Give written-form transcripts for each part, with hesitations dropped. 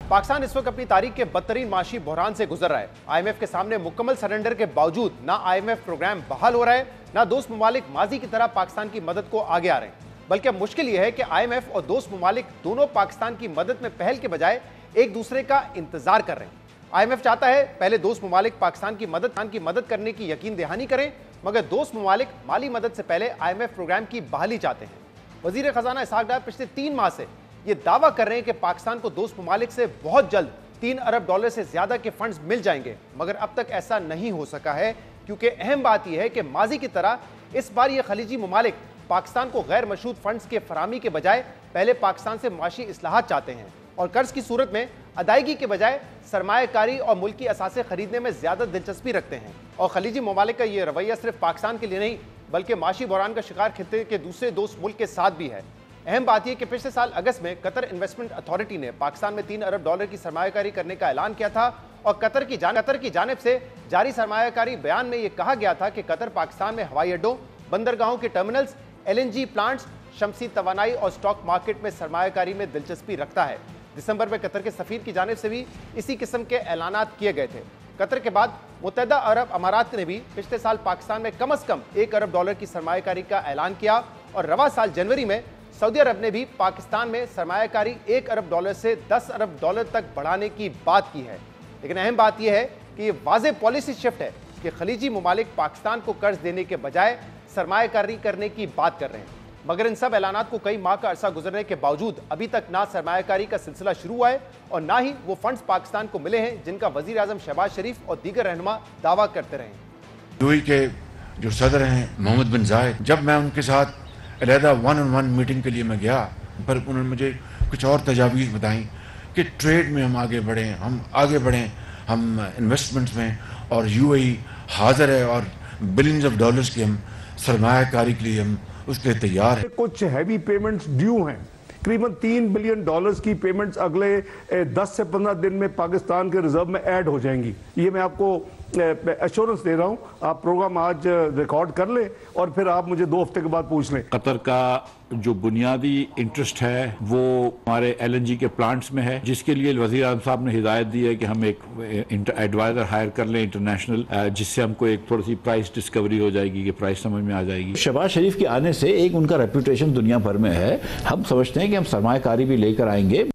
पाकिस्तान इस वक्त अपनी तारीख के बदतरीन माशी बहरान से गुजर रहा है। आईएमएफ के सामने मुकम्मल सरेंडर के बावजूद ना आईएमएफ प्रोग्राम बहाल हो रहा है, ना दोस्त ममालिक माजी की तरह पाकिस्तान की मदद को आगे आ रहे हैं। बल्कि अब मुश्किल यह है कि आईएमएफ और दोस्त ममालिक दोनों पाकिस्तान की मदद में पहल के बजाय एक दूसरे का इंतजार कर रहे हैं। आईएमएफ चाहता है पहले दोस्त ममालिक पाकिस्तान की मदद करने की यकीन दहानी करें, मगर दोस्त ममालिक माली मदद से पहले आईएमएफ प्रोग्राम की बहाली चाहते हैं। वजीर खजाना इसहाक डार पिछले 3 माह से ये दावा कर रहे हैं कि पाकिस्तान को दोस्त ममालिक से बहुत जल्द $3 अरब से ज्यादा के फंड्स मिल जाएंगे, मगर अब तक ऐसा नहीं हो सका है, क्योंकि अहम बात यह है कि माजी की तरह इस बार ये खलीजी ममालिक पाकिस्तान को गैर मशरूत फंड्स के फरामी के बजाय पहले पाकिस्तान से माशी इस्लाहात चाहते हैं और कर्ज की सूरत में अदायगी के बजाय सरमायाकारी और मुल्की असासे खरीदने में ज्यादा दिलचस्पी रखते हैं। और खलीजी ममालिक का यह रवैया सिर्फ पाकिस्तान के लिए नहीं बल्कि माशी बहरान का शिकार खित्ते के दूसरे दोस्त मुल्क के साथ भी है। अहम बात यह कि पिछले साल अगस्त में कतर इन्वेस्टमेंट अथॉरिटी ने पाकिस्तान में $3 अरब की सरमायाकारी करने का ऐलान किया था और कतर की जानिब से जारी सरमायाकारी बयान में यह कहा गया था कि कतर पाकिस्तान में हवाई अड्डों, बंदरगाहों के टर्मिनल्स, LNG प्लांट्स, शमसी तवानाई और स्टॉक मार्केट में सरमायाकारी में दिलचस्पी रखता है। दिसंबर में कतर के सफीर की जानिब से भी इसी किस्म के ऐलानात किए गए थे। कतर के बाद मुत्तहदा अरब अमारात ने भी पिछले साल पाकिस्तान में कम से कम $1 अरब की सरमायाकारी का ऐलान किया और रवा साल जनवरी में सऊदी अरब ने भी पाकिस्तान में सरमायाकारी $1 अरब से $10 अरब तक बढ़ाने की बात की है। लेकिन अहम बात यह है कि यह वाज़ेह पॉलिसी शिफ्ट है कि खलीजी ममालिक पाकिस्तान को कर्ज देने के बजाय सरमायाकारी करने की बात कर रहे हैं। मगर इन सब ऐलानात को कई माह का अरसा गुजरने के बावजूद अभी तक ना सरमायाकारी का सिलसिला शुरू हुआ है और ना ही वो फंड्स पाकिस्तान को मिले हैं जिनका वजीर आजम शहबाज शरीफ और दीगर रहनुमा दावा करते रहे। यूएई के जो सदर हैं मोहम्मद बिन जायद, जब मैं उनके साथ अलहदा 1-on-1 मीटिंग के लिए मैं गया, पर उन्होंने मुझे कुछ और तजावीज़ बताई कि ट्रेड में हम आगे बढ़ें, हम इन्वेस्टमेंट्स में, और यूएई हाजिर है और बिलियंस ऑफ डॉलर्स की हम सरमायाकारी के लिए हम उसके लिए तैयार है। कुछ हैवी पेमेंट्स ड्यू हैं, तकरीबन $3 बिलियन की पेमेंट्स अगले 10 से 15 दिन में पाकिस्तान के रिजर्व में ऐड हो जाएंगी। ये मैं आपको एश्योरेंस दे रहा हूं। आप प्रोग्राम आज रिकॉर्ड कर लें और फिर आप मुझे 2 हफ्ते के बाद पूछ लें। कतर का जो बुनियादी इंटरेस्ट है वो हमारे LNG के प्लांट्स में है, जिसके लिए वज़ीर आज़म साहब ने हिदायत दी है कि हम एक एडवाइजर हायर कर लें इंटरनेशनल, जिससे हमको एक थोड़ी सी प्राइस डिस्कवरी हो जाएगी कि प्राइस समझ में आ जाएगी। शहबाज शरीफ के आने से एक उनका रेपुटेशन दुनिया भर में है। हम समझते हैं कि हम सरमायाकारी भी लेकर आएंगे।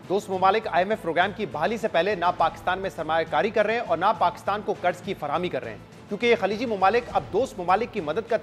दोस्त ममालिक आईएमएफ प्रोग्राम की बहाली से पहले ना पाकिस्तान में सरमायाकारी कर रहे हैं और ना पाकिस्तान को कर्ज की फराहमी कर रहे हैं, क्योंकि ये खलीजी ममालिक अब दोस्त ममालिक की मदद का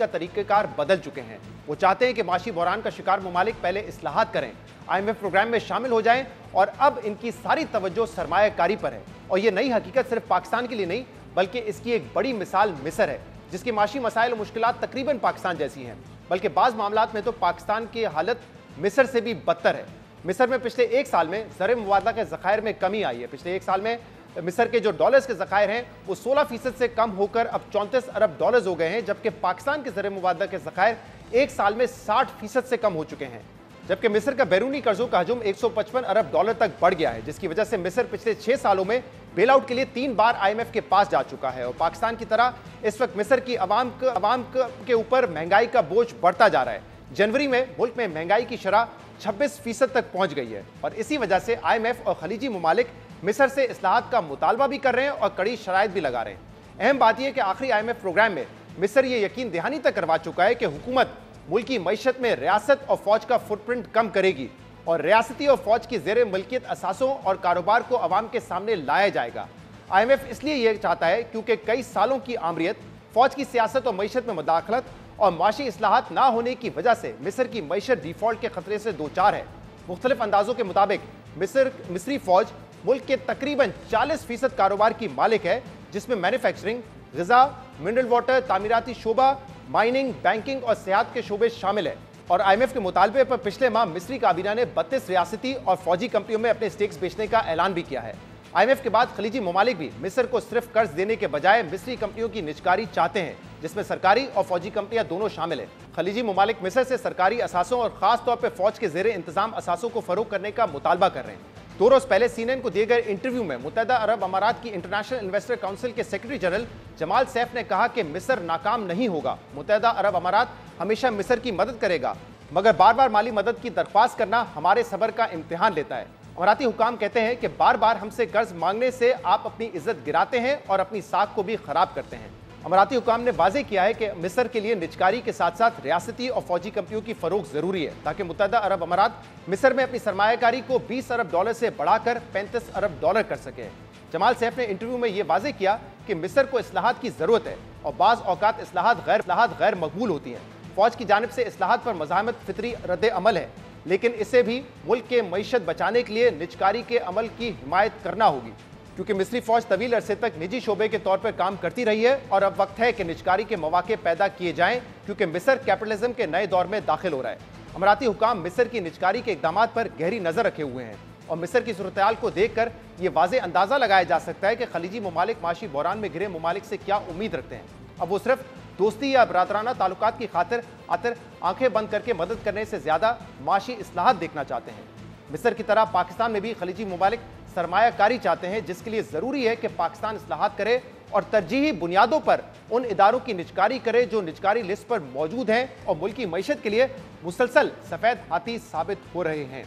तरीक़ेकार बदल चुके हैं। वो चाहते हैं कि माशी बहरान का शिकार ममालिक पहले इस्लाहात करें, आईएमएफ प्रोग्राम में शामिल हो जाएं और अब इनकी सारी तवज्जो सरमायाकारी पर है। और ये नई हकीकत सिर्फ पाकिस्तान के लिए नहीं बल्कि इसकी एक बड़ी मिसाल मिस्र है, जिसकी माशी मसाइल और मुश्किलात तकरीबन पाकिस्तान जैसी हैं, बल्कि बाज़ मामलात में तो पाकिस्तान की हालत मिस्र से भी बदतर है। मिस्र में पिछले 1 साल में ज़र मुबादला के ज़खायर में कमी आई है। पिछले 1 साल में मिस्र के जो डॉलर्स के ज़खायर हैं वो 16% से कम होकर अब $34 अरब हो गए हैं, जबकि पाकिस्तान के ज़र मुबादला के ज़खायर 1 साल में 60% से कम हो चुके हैं। जबकि मिस्र का बैरूनी कर्जों का हजम $155 अरब तक बढ़ गया है, जिसकी वजह से मिस्र पिछले 6 सालों में बेल आउट के लिए 3 बार IMF के पास जा चुका है। और पाकिस्तान की तरह इस वक्त मिस्र की अवाम के ऊपर महंगाई का बोझ बढ़ता जा रहा है। जनवरी में मुल्क में महंगाई की शरह 26% तक पहुंच गई है और इसी वजह से IMF और खलीजी ममालिक मिस्र से इस्लाहात का मुतालबा भी कर रहे हैं और कड़ी शराइत भी लगा रहे हैं। अहम बात यह कि आखिरी IMF प्रोग्राम में मिस्र ये यकीन दहानी तक करवा चुका है कि हुकूमत मुल्क की मईशत में रियासत और फौज का फुटप्रिंट कम करेगी और रियासती और फौज की जेर मिल्कियत असासों और कारोबार को अवाम के सामने लाया जाएगा। IMF इसलिए यह चाहता है क्योंकि कई सालों की आमरीत, फौज की सियासत और मईशत में मुदाखलत और माशी इस्लाहात ना होने की वजह से मिस्र की मईशत डिफॉल्ट के खतरे से दो चार है। मुख्तलिफ अंदाजों के मुताबिक मिस्री फौज मुल्क के तकरीबन 40% कारोबार की मालिक है, जिसमें मैन्युफैक्चरिंग, ग़िज़ा, मिनरल वाटर, तामीराती शोबा, माइनिंग, बैंकिंग और सेहत के शोबे शामिल है। और IMF के मुतालबे पर पिछले माह मिस्री काबीना ने 32 रियासती और फौजी कंपनियों में अपने स्टेक्स बेचने का ऐलान भी किया है। IMF के बाद खलीजी ममालिक भी मिस्र को सिर्फ कर्ज देने के बजाय मिस्री कंपनियों की निजकारी चाहते हैं, जिसमें सरकारी और फौजी कंपनियां दोनों शामिल हैं। खलीजी ममालिक मिस्र से सरकारी असासों और खास तौर पर फौज के जेर इंतजाम असासों को फरोग करने का मुतालबा कर रहे हैं। 2 रोज पहले CNN को दिए गए इंटरव्यू में मुत्तहदा अरब अमारात की इंटरनेशनल इन्वेस्टर काउंसिल के सेक्रेटरी जनरल जमाल सैफ ने कहा कि मिस्र नाकाम नहीं होगा। मुत्तहदा अरब अमारात हमेशा मिस्र की मदद करेगा, मगर बार बार माली मदद की दरख्वास्त करना हमारे सब्र का इम्तिहान लेता है। अमाराती हुकाम कहते हैं कि बार बार हमसे कर्ज मांगने से आप अपनी इज्जत गिराते हैं और अपनी साख को भी खराब करते हैं। अमाराती हुकाम ने वाजे किया है कि मिस्र के लिए निजकारी के साथ साथ रियासती और फौजी कंपनियों की फरोख जरूरी है ताकि मुत्तहदा अरब अमारात मिस्र में अपनी सरमायाकारी को 20 अरब डॉलर से बढ़ाकर 35 अरब डॉलर कर सके। जमाल सैफ ने इंटरव्यू में यह वाजे किया कि मिस्र को इस्लाहात की जरूरत है और बाज़ औकात इस्लाहात गैर मकबूल होती हैं। फौज की जानिब से इस्लाहात पर मज़ाहमत फितरी रद्द अमल है, लेकिन इसे भी मुल्क के मईशत बचाने के लिए निजकारी के अमल की हिमायत करना होगी, क्योंकि मिस्री फौज तवील अरसे तक निजी शोबे के तौर पर काम करती रही है और अब वक्त है कि निजकारी के मौके पैदा किए जाएं, क्योंकि मिस्र कैपिटलिज्म के नए दौर में दाखिल हो रहा है। अमाराती हुकाम मिस्र की निजकारी के इकदाम पर गहरी नजर रखे हुए हैं और मिस्र की सूरत-ए-हाल को देखकर यह वाज़े अंदाजा लगाया जा सकता है कि खलीजी ममालिक माशी बहरान में घिरे ममालिक से क्या उम्मीद रखते हैं। अब वो सिर्फ दोस्ती या बरादराना ताल्लुकात की खातिर आंखें बंद करके मदद करने से ज्यादा माशी इस्लाहात देखना चाहते हैं। मिस्र की तरह पाकिस्तान में भी खलीजी ममालिक सरमायाकारी चाहते हैं, जिसके लिए जरूरी है कि पाकिस्तान इस्लाहात करे और तरजीही बुनियादों पर उन इदारों की निजकारी करे जो निजकारी लिस्ट पर मौजूद हैं और मुल्क की मईशत के लिए मुसलसल सफेद हाथी साबित हो रहे हैं।